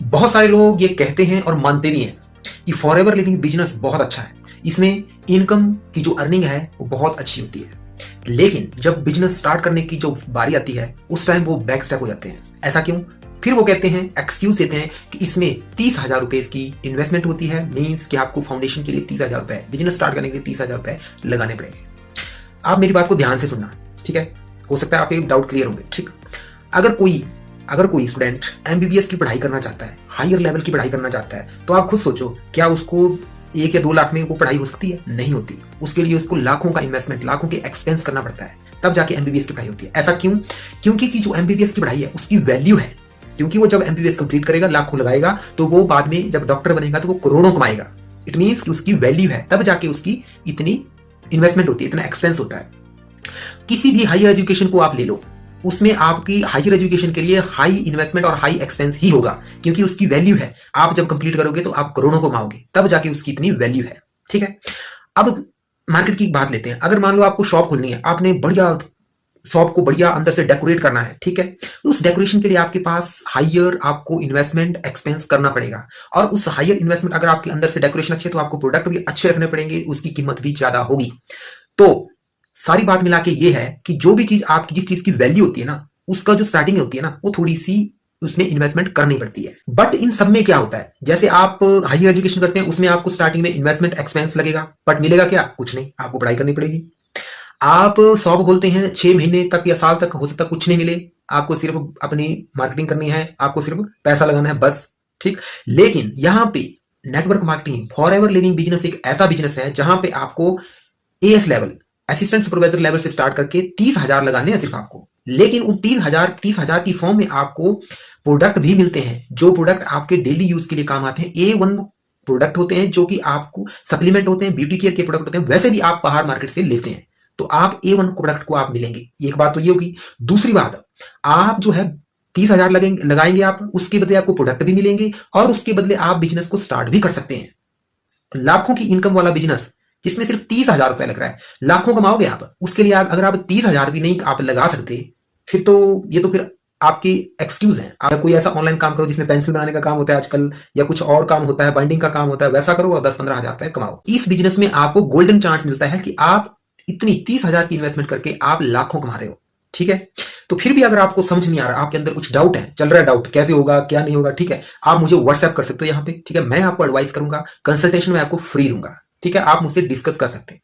बहुत सारे लोग ये कहते हैं और मानते भी हैं कि फॉरएवर लिविंग बिजनेस बहुत अच्छा है, इसमें इनकम की जो अर्निंग है वो बहुत अच्छी होती है। लेकिन जब बिजनेस स्टार्ट करने की जो बारी आती है उस टाइम वो बैक स्टेप हो जाते हैं। ऐसा क्यों? फिर वो कहते हैं, एक्सक्यूज देते हैं कि इसमें 30,000 रुपए की इन्वेस्टमेंट होती है, मीन्स कि आपको फाउंडेशन के लिए 30,000 रुपए, बिजनेस स्टार्ट करने के लिए 30,000 रुपए लगाने पड़ेंगे। आप मेरी बात को ध्यान से सुनना, ठीक है? हो सकता है आपके डाउट क्लियर होंगे, ठीक? अगर कोई स्टूडेंट एमबीबीएस की पढ़ाई करना चाहता है, हायर लेवल की पढ़ाई करना चाहता है, तो आप खुद सोचो, क्या उसको 1 या 2 लाख में वो पढ़ाई हो सकती है? नहीं होती। उसके लिए उसको लाखों का इन्वेस्टमेंट, लाखों के एक्सपेंस करना पड़ता है, तब जाके एमबीबीएस की पढ़ाई होती है। ऐसा क्यों? क्योंकि जो एमबीबीएस की पढ़ाई है उसकी वैल्यू है। क्योंकि वो जब एमबीबीएस कंप्लीट करेगा, लाखों लगाएगा, तो वो बाद में जब डॉक्टर बनेगा तो वो करोड़ों कमाएगा। इट मीन्स कि उसकी वैल्यू है, तब जाके उसकी इतनी इन्वेस्टमेंट होती है, इतना एक्सपेंस होता है। किसी भी हायर एजुकेशन को आप ले लो, उसमें आपकी हायर एजुकेशन के लिए हाई इन्वेस्टमेंट और हाई एक्सपेंस ही होगा, क्योंकि उसकी वैल्यू है। आप जब कंप्लीट करोगे तो आप करोड़ों कमाओगे, तब जाके उसकी इतनी वैल्यू है, ठीक है? अब मार्केट की बात लेते हैं। अगर मान लो आपको शॉप खोलनी है, आपने बढ़िया शॉप को बढ़िया अंदर से डेकोरेट करना है, ठीक है? तो उस डेकोरेशन के लिए आपके पास हायर आपको इन्वेस्टमेंट एक्सपेंस करना पड़ेगा, और उस हायर इन्वेस्टमेंट, अगर आपके अंदर से डेकोरेशन अच्छे है तो आपको प्रोडक्ट भी अच्छे रखने पड़ेंगे, उसकी कीमत भी ज्यादा होगी। तो सारी बात मिला के ये है कि जो भी चीज आपकी, जिस चीज की वैल्यू होती है ना, उसका जो स्टार्टिंग होती है ना, वो थोड़ी सी उसमें इन्वेस्टमेंट करनी पड़ती है। बट इन सब में क्या होता है, जैसे आप हायर एजुकेशन करते हैं, उसमें आपको स्टार्टिंग में इन्वेस्टमेंट एक्सपेंस लगेगा, बट मिलेगा क्या? कुछ नहीं, आपको पढ़ाई करनी पड़ेगी। आप शॉप खोलते हैं, 6 महीने तक या साल तक हो सकता है कुछ नहीं मिले, आपको सिर्फ अपनी मार्केटिंग करनी है, आपको सिर्फ पैसा लगाना है, बस, ठीक? लेकिन यहां पे network marketing, forever living business एक ऐसा बिजनेस है जहां पे आपको as level, assistant supervisor level से स्टार्ट करके 30,000 लगाने हैं सिर्फ आपको। लेकिन उन 30,000 की फॉर्म में आपको प्रोडक्ट भी मिलते हैं, जो प्रोडक्ट आपके डेली यूज के लिए काम आते हैं। A1 प्रोडक्ट होते हैं जो कि आपको सप्लीमेंट होते हैं, ब्यूटी केयर के प्रोडक्ट होते हैं, वैसे भी आप बाहर मार्केट से लेते हैं, तो आप A1 प्रोडक्ट को आप मिलेंगे। एक बात तो ये होगी। दूसरी बात, आप जो है 30,000 लगाएंगे आप, उसके बदले आपको प्रोडक्ट भी मिलेंगे, और उसके बदले आप बिजनेस को स्टार्ट भी कर सकते हैं। लाखों की इनकम वाला बिजनेस जिसमें सिर्फ 30,000 रुपए लग रहा है, लाखों कमाओगे आप। उसके लिए अगर आप 30,000 भी नहीं आप लगा सकते, फिर तो ये तो फिर आपकी एक्सक्यूज है। आप कोई ऐसा ऑनलाइन काम करो जिसमें पेंसिल बनाने का काम होता है आजकल, या कुछ और काम होता है, बाइंडिंग का काम होता है, वैसा करो और 10-15,000 रुपए कमाओ। इस बिजनेस में आपको गोल्डन चांस मिलता है कि आप इतनी 30,000 की इन्वेस्टमेंट करके आप लाखों कमा रहे हो, ठीक है? तो फिर भी अगर आपको समझ नहीं आ रहा, आपके अंदर कुछ डाउट है, चल रहा है डाउट, कैसे होगा क्या नहीं होगा, ठीक है, आप मुझे व्हाट्सएप कर सकते हो यहाँ पे, ठीक है? मैं आपको एडवाइस करूंगा, कंसल्टेशन में आपको फ्री दूंगा, ठीक है? आप मुझसे डिस्कस कर सकते हैं।